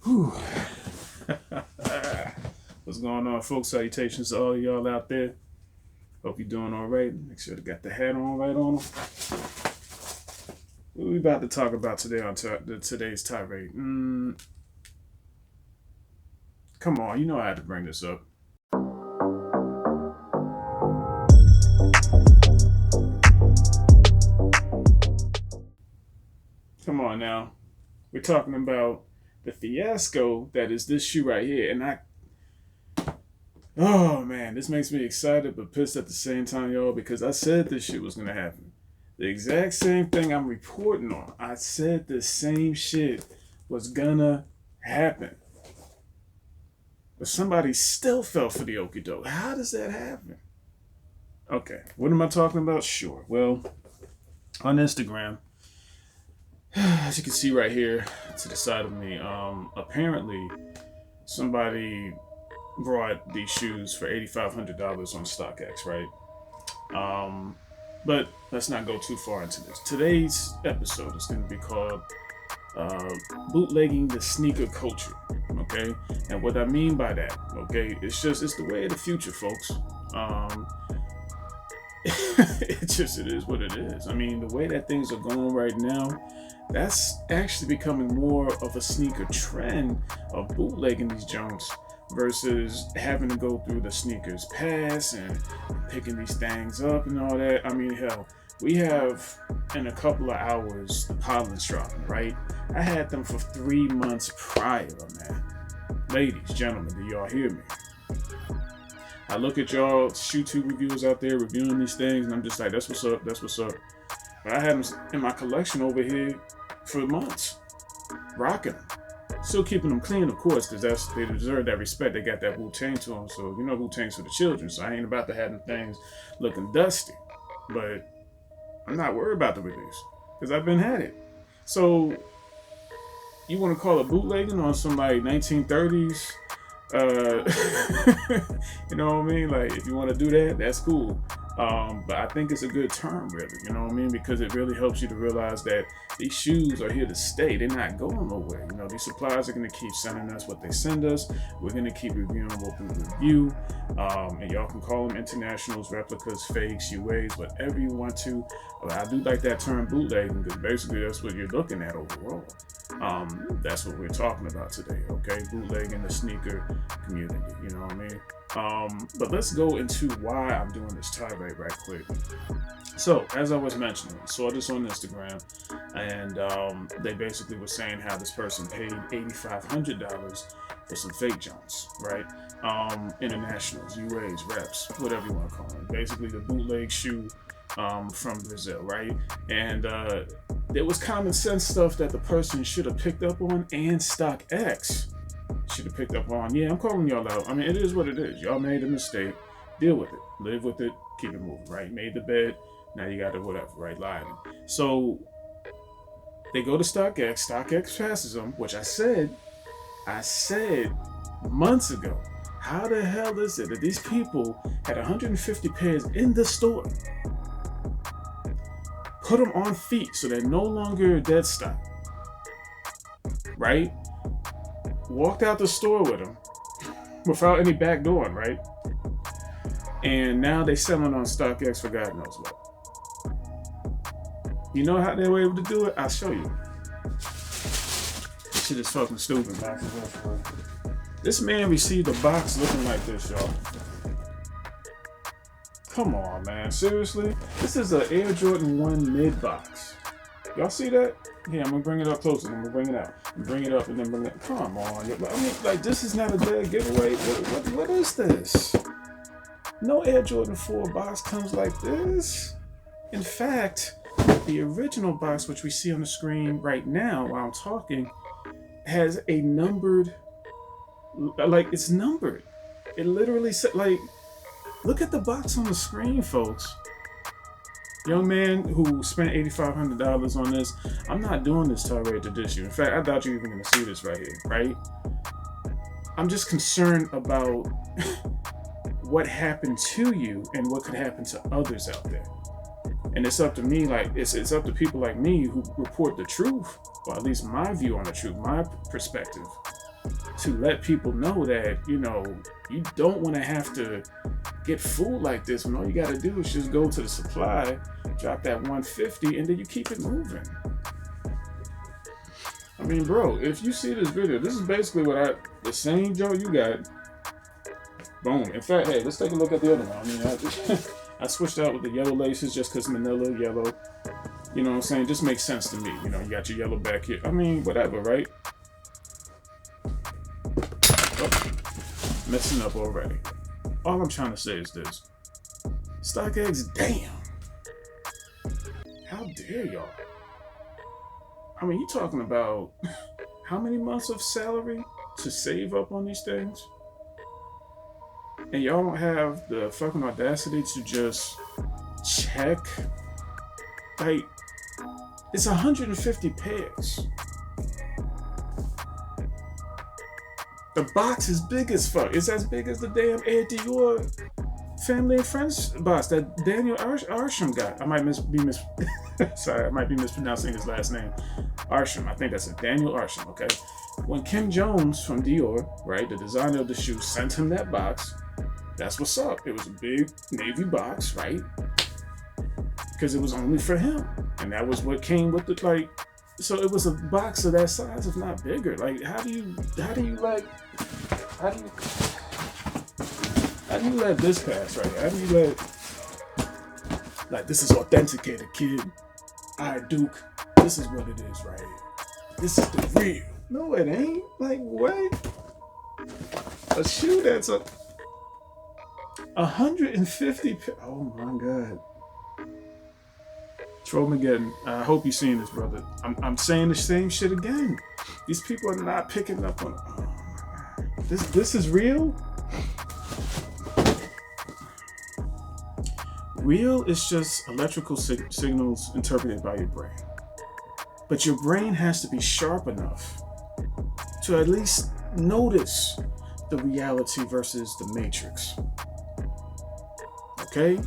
Whew. What's going on, folks? Salutations to all of y'all out there. Hope you're doing all right. Make sure to got the hat on right on them. What we about to talk about today on today's tirade? Come on, you know I had to bring this up. Come on now. We're talking about the fiasco that is this shoe right here. And oh man, this makes me excited but pissed at the same time, y'all, because I said this shit was going to happen. The exact same thing I'm reporting on. I said the same shit was gonna happen. But somebody still fell for the okie doke. How does that happen? Okay, what am I talking about? Sure. Well, on Instagram, as you can see right here to the side of me, apparently somebody brought these shoes for $8,500 on StockX, right? But let's not go too far into this. Today's episode is going to be called Bootlegging the Sneaker Culture, okay? And what I mean by that, okay, it's the way of the future, folks. It is what it is. I mean, the way that things are going right now, that's actually becoming more of a sneaker trend of bootlegging these junks versus having to go through the sneakers pass and picking these things up and all that. I mean, hell, we have in a couple of hours the pollen's dropping, right? I had them for 3 months prior, man. Ladies, gentlemen, do y'all hear me? I look at y'all YouTube reviewers out there reviewing these things, and I'm just like, that's what's up, that's what's up. But I had them in my collection over here for months, rocking them. Still keeping them clean, of course, because they deserve that respect. They got that Wu-Tang to them, so you know Wu-Tang's for the children. So I ain't about to have them things looking dusty. But I'm not worried about the release, because I've been had it. So you want to call it bootlegging on some like 1930s? You know what I mean? Like, if you want to do that, that's cool. But I think it's a good term, really, you know what I mean? Because it really helps you to realize that these shoes are here to stay. They're not going nowhere. You know, these suppliers are going to keep sending us what they send us. We're going to keep reviewing what we review. And y'all can call them internationals, replicas, fakes, UAs, whatever you want to. But I do like that term bootlegging, because basically that's what you're looking at overall. That's what we're talking about today, okay? Bootlegging the sneaker community, you know what I mean? But let's go into why I'm doing this tirade right quick. So, as I was mentioning, I saw this on Instagram, and they basically were saying how this person paid $8,500 for some fake Jones, right? Internationals, UAs, reps, whatever you want to call them. Basically, the bootleg shoe from Brazil, right? And there was common sense stuff that the person should have picked up on, and StockX should have picked up on. Yeah, I'm calling y'all out. I mean, it is what it is. Y'all made a mistake. Deal with it. Live with it. Keep it moving, right? Made the bed. Now you got to whatever, right? Lying. So they go to StockX. StockX passes them, which I said months ago. How the hell is it that these people had 150 pairs in the store, put them on feet so they're no longer dead stock, right? Walked out the store with them without any back door, right? And now they selling on StockX for God knows what. You know how they were able to do it? I'll show you. This shit is fucking stupid, man. This man received a box looking like this, y'all. Come on, man. Seriously? This is an Air Jordan 1 mid box. Y'all see that? Yeah, I'm gonna bring it up closer. I'm gonna bring it out. Bring it up and then bring it. Come on. I mean, like, this is not a dead giveaway. What is this? No Air Jordan 4 box comes like this. In fact, the original box, which we see on the screen right now while I'm talking, has a numbered, like, it's numbered. It literally said, like, look at the box on the screen, folks. Young man who spent $8,500 on this. I'm not doing this tirade to dish you. In fact, I doubt you're even going to see this right here, right? I'm just concerned about what happened to you and what could happen to others out there. And it's up to me, like, it's up to people like me who report the truth, or at least my view on the truth, my perspective. to let people know that, you know, you don't want to have to get fooled like this when all you got to do is just go to the supply, drop that 150, and then you keep it moving. I mean, bro, if you see this video, this is basically the same joint you got. Boom. In fact, hey, let's take a look at the other one. I mean, I switched out with the yellow laces just because Manila yellow. You know what I'm saying? Just makes sense to me. You know, you got your yellow back here. I mean, whatever, right? Oh, messing up already. All I'm trying to say is this. StockX, damn. How dare y'all? I mean, you talking about how many months of salary to save up on these things? And y'all don't have the fucking audacity to just check? Like, it's 150 pairs. The box is big as fuck. It's as big as the damn Air Dior Family and Friends box that Daniel Arsham got. I might be mispronouncing his last name. Arsham. I think that's it. Daniel Arsham, okay? When Kim Jones from Dior, right, the designer of the shoe, sent him that box, that's what's up. It was a big navy box, right? Because it was only for him. And that was what came with it, like, so it was a box of that size, if not bigger. Like, how do you let this pass, right? How do you like, this is authenticated, kid. All right, Duke, this is what it is, right? This is the real. No, it ain't. Like, what? A shoe that's 150. Oh my God. Trollmageddon, I hope you're seeing this, brother. I'm saying the same shit again. These people are not picking up on. Oh my God. This is real. Real is just electrical signals interpreted by your brain. But your brain has to be sharp enough to at least notice the reality versus the matrix. Okay?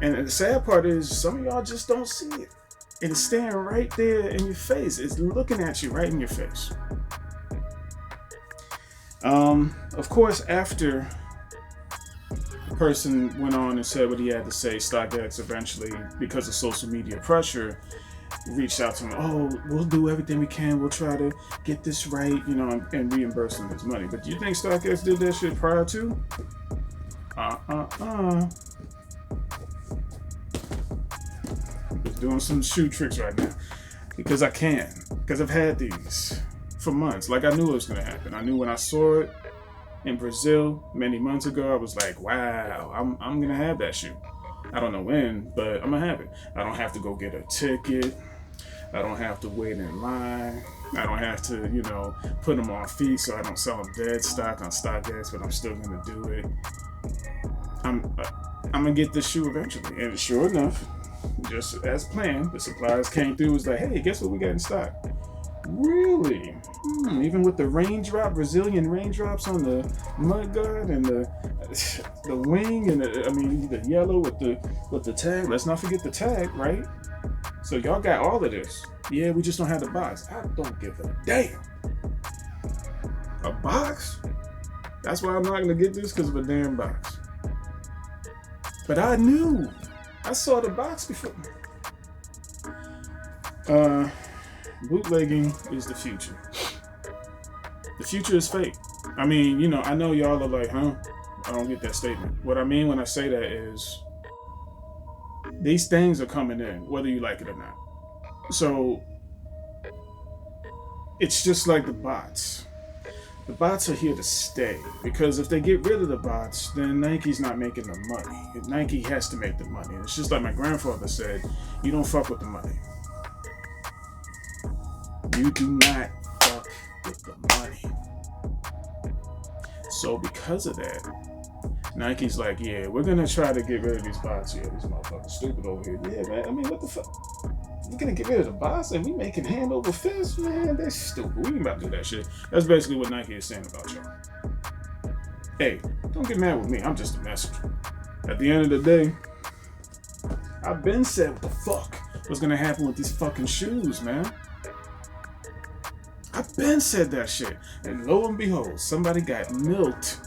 And the sad part is some of y'all just don't see it. And it's staring right there in your face. It's looking at you right in your face. Of course, after the person went on and said what he had to say, StockX eventually, because of social media pressure, reached out to him. Oh, we'll do everything we can. We'll try to get this right, you know, and reimburse him his money. But do you think StockX did that shit prior to? Just doing some shoe tricks right now because I can. Because I've had these for months. Like, I knew it was going to happen. I knew when I saw it in Brazil many months ago, I was like, wow, I'm going to have that shoe. I don't know when, but I'm going to have it. I don't have to go get a ticket. I don't have to wait in line. I don't have to, you know, put them on feet so I don't sell them dead stock on StockX, but I'm still going to do it. I'm going to get this shoe eventually. And sure enough, just as planned, the suppliers came through. Was like, hey, guess what we got in stock? Really? Even with the Brazilian raindrops on the mudguard and the wing and the yellow with the tag. Let's not forget the tag, right? So y'all got all of this. Yeah, we just don't have the box. I don't give a damn. A box? That's why I'm not gonna get this, because of a damn box. But I knew. I saw the box before. Bootlegging is the future. The future is fake. I mean, you know, I know y'all are like, huh? I don't get that statement. What I mean when I say that is these things are coming in, whether you like it or not. So it's just like the bots. The bots are here to stay, because if they get rid of the bots, then Nike's not making the money. Nike has to make the money. It's just like my grandfather said, you don't fuck with the money. You do not fuck with the money. So because of that, Nike's like, yeah, we're gonna try to get rid of these bots. Yeah, these motherfuckers stupid over here. Yeah, man, I mean, what the fuck? We're gonna get rid of the bots and we making hand over fist? Man, that's stupid. We ain't about to do that shit. That's basically what Nike is saying about y'all. Hey, don't get mad with me. I'm just a messenger. At the end of the day, I've been said what the fuck was gonna happen with these fucking shoes, man. I've been said that shit. And lo and behold, somebody got milked.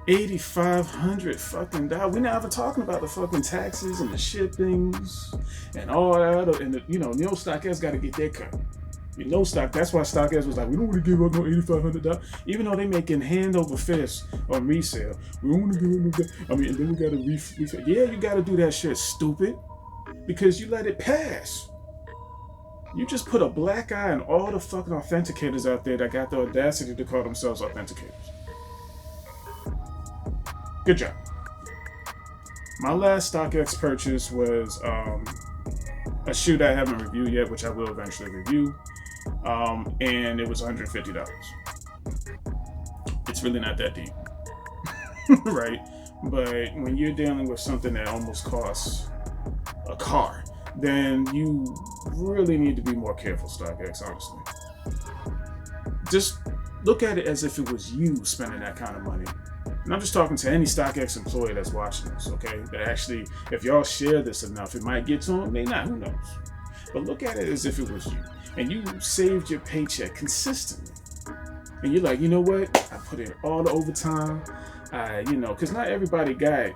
8,500 fucking dollars. We're not even talking about the fucking taxes and the shippings and all that. And StockX got to get their cut. That's why StockX was like, we don't want to give up no $8,500. Even though they making hand over fist on resale. We don't want to give up no that. And then we got to yeah, you got to do that shit, stupid. Because you let it pass. You just put a black eye on all the fucking authenticators out there that got the audacity to call themselves authenticators. Good job. My last StockX purchase was a shoe that I haven't reviewed yet, which I will eventually review. And it was $150. It's really not that deep. Right? But when you're dealing with something that almost costs a car, then you really need to be more careful, StockX, honestly. Just look at it as if it was you spending that kind of money. And I'm just talking to any StockX employee that's watching this, okay? That actually, if y'all share this enough, it might get to them, may not, who knows? But look at it as if it was you. And you saved your paycheck consistently. And you're like, you know what? I put in all the overtime. Because not everybody got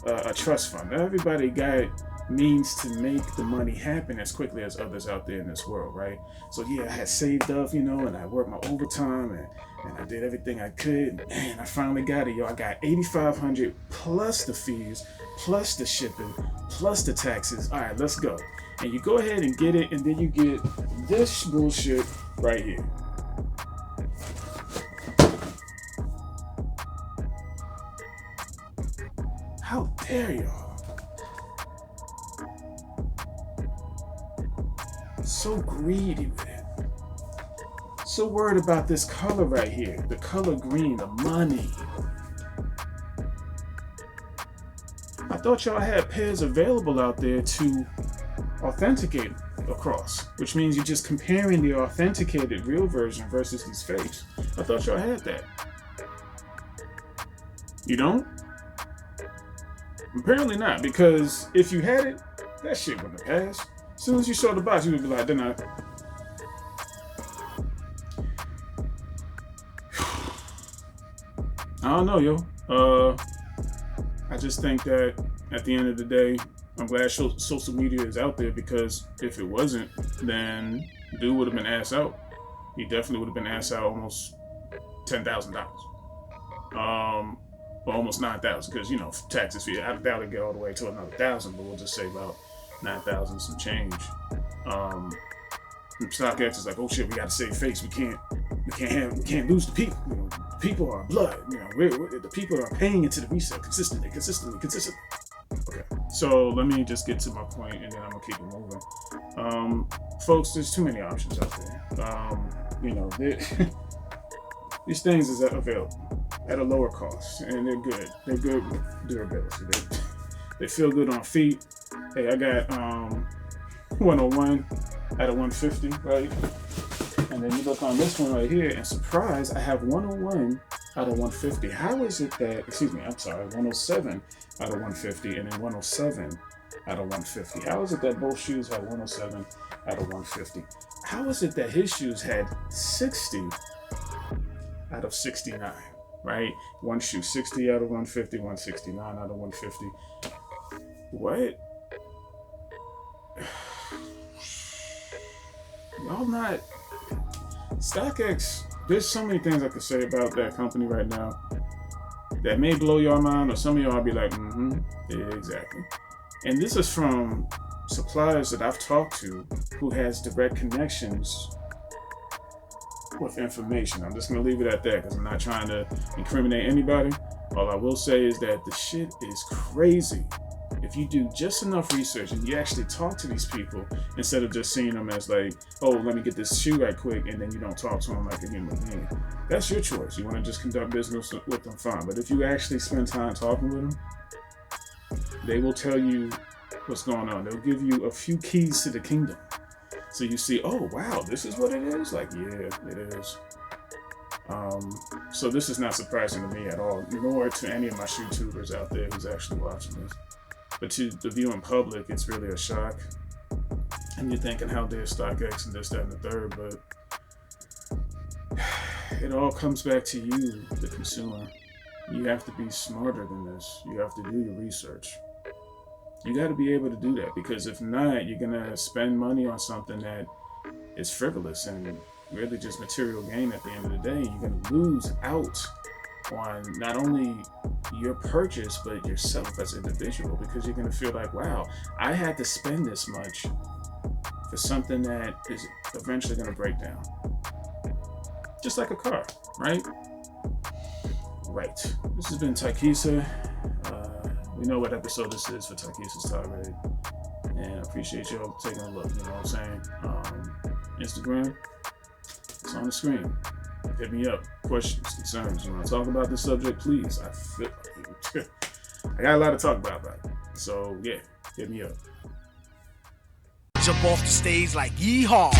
a trust fund. Not everybody got means to make the money happen as quickly as others out there in this world, right? So yeah, I had saved up, and I worked my overtime and I did everything I could. And I finally got it, yo. I got $8,500 plus the fees, plus the shipping, plus the taxes. All right, let's go. And you go ahead and get it, and then you get this bullshit right here. How dare y'all? So greedy with it. So worried about this color right here, the color green, the money. I thought y'all had pairs available out there to authenticate across, which means you're just comparing the authenticated real version versus these fakes. I thought y'all had that. You don't? Apparently not, because if you had it, that shit wouldn't have passed. As soon as you saw the box, you would be like, then I don't know, yo. I just think that at the end of the day, I'm glad social media is out there, because if it wasn't, then dude would have been ass out. He definitely would have been ass out almost $10,000. Or almost 9,000, because taxes fee. I doubt it get all the way to another 1,000, but we'll just say about 9,000 some change. StockX is like, oh shit, we gotta save face. We can't lose the people. The people are blood. The people are paying into the resale consistently. Okay, so let me just get to my point, and then I'm gonna keep it moving. Folks, there's too many options out there. These things is available at a lower cost, and they're good. They're good durability. They feel good on feet. Hey, I got 101 out of 150, right? And then you look on this one right here, and surprise, I have 101 out of 150. How is it that, 107 out of 150, and then 107 out of 150? How is it that both shoes had 107 out of 150? How is it that his shoes had 60 out of 69, right? One shoe 60 out of 150, 169 out of 150. What? Y'all not... StockX, there's so many things I could say about that company right now that may blow your mind, or some of y'all be like, yeah, exactly. And this is from suppliers that I've talked to who has direct connections with information. I'm just gonna leave it at that, because I'm not trying to incriminate anybody. All I will say is that the shit is crazy. If you do just enough research and you actually talk to these people, instead of just seeing them as like, oh, let me get this shoe right quick, and then you don't talk to them like a human being. That's your choice. You want to just conduct business with them, fine. But if you actually spend time talking with them, they will tell you what's going on. They'll give you a few keys to the kingdom. So you see, oh, wow, this is what it is? Like, yeah, it is. So this is not surprising to me at all, nor to any of my shoe tubers out there who's actually watching this. But to the viewing public, it's really a shock. And you're thinking, how dare StockX and this, that, and the third, but it all comes back to you, the consumer. You have to be smarter than this. You have to do your research. You got to be able to do that, because if not, you're going to spend money on something that is frivolous and really just material gain at the end of the day. You're going to lose out on not only your purchase, but yourself as an individual, because you're going to feel like, wow, I had to spend this much for something that is eventually going to break down. Just like a car, right? Right. This has been Tykisa. We know what episode this is for Tykisa's Tirade. And I appreciate y'all taking a look, you know what I'm saying? Instagram, it's on the screen. Hit me up. Questions, concerns. You want to talk about this subject, please. I got a lot to talk about that. So, yeah, hit me up. Jump off the stage like yeehaw.